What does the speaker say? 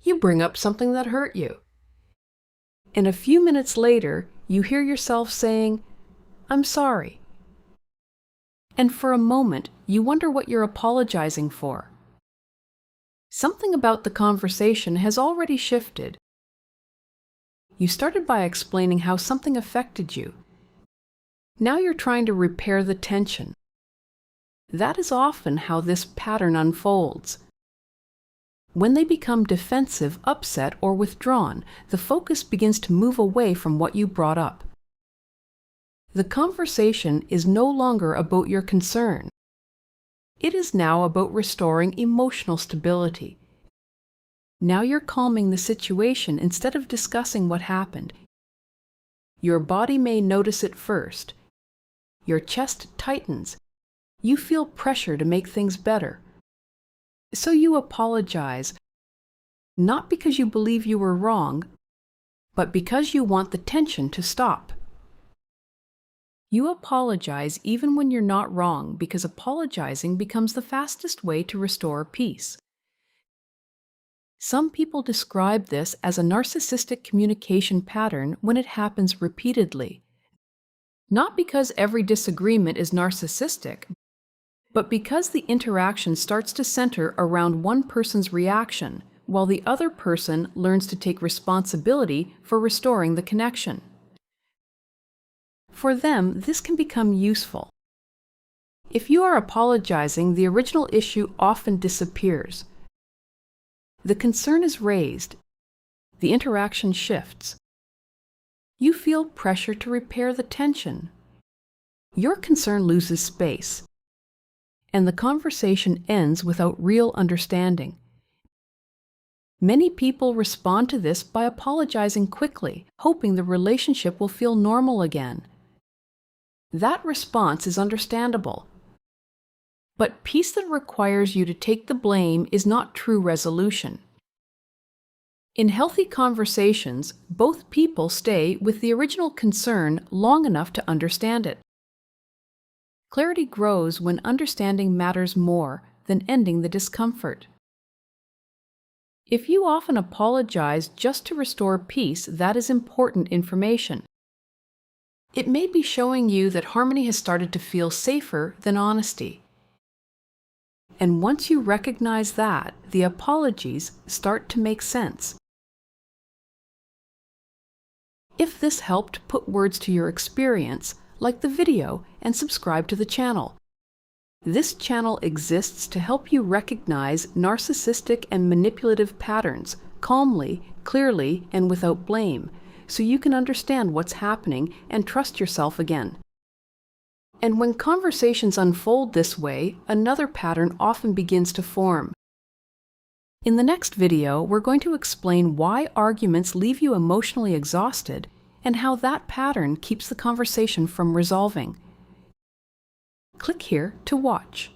you bring up something that hurt you. And a few minutes later, you hear yourself saying, "I'm sorry." And for a moment, you wonder what you're apologizing for. Something about the conversation has already shifted. You started by explaining how something affected you. Now you're trying to repair the tension. That is often how this pattern unfolds. When they become defensive, upset, or withdrawn, the focus begins to move away from what you brought up. The conversation is no longer about your concern. It is now about restoring emotional stability. Now you're calming the situation instead of discussing what happened. Your body may notice it first. Your chest tightens. You feel pressure to make things better. So you apologize, not because you believe you were wrong, but because you want the tension to stop. You apologize even when you're not wrong because apologizing becomes the fastest way to restore peace. Some people describe this as a narcissistic communication pattern when it happens repeatedly. Not because every disagreement is narcissistic, but because the interaction starts to center around one person's reaction, while the other person learns to take responsibility for restoring the connection. For them, this can become useful. If you are apologizing, the original issue often disappears. The concern is raised. The interaction shifts. You feel pressure to repair the tension. Your concern loses space, and the conversation ends without real understanding. Many people respond to this by apologizing quickly, hoping the relationship will feel normal again. That response is understandable. But peace that requires you to take the blame is not true resolution. In healthy conversations, both people stay with the original concern long enough to understand it. Clarity grows when understanding matters more than ending the discomfort. If you often apologize just to restore peace, that is important information. It may be showing you that harmony has started to feel safer than honesty. And once you recognize that, the apologies start to make sense. If this helped put words to your experience, like the video and subscribe to the channel. This channel exists to help you recognize narcissistic and manipulative patterns calmly, clearly, and without blame, so you can understand what's happening and trust yourself again. And when conversations unfold this way, another pattern often begins to form. In the next video, we're going to explain why arguments leave you emotionally exhausted and how that pattern keeps the conversation from resolving. Click here to watch.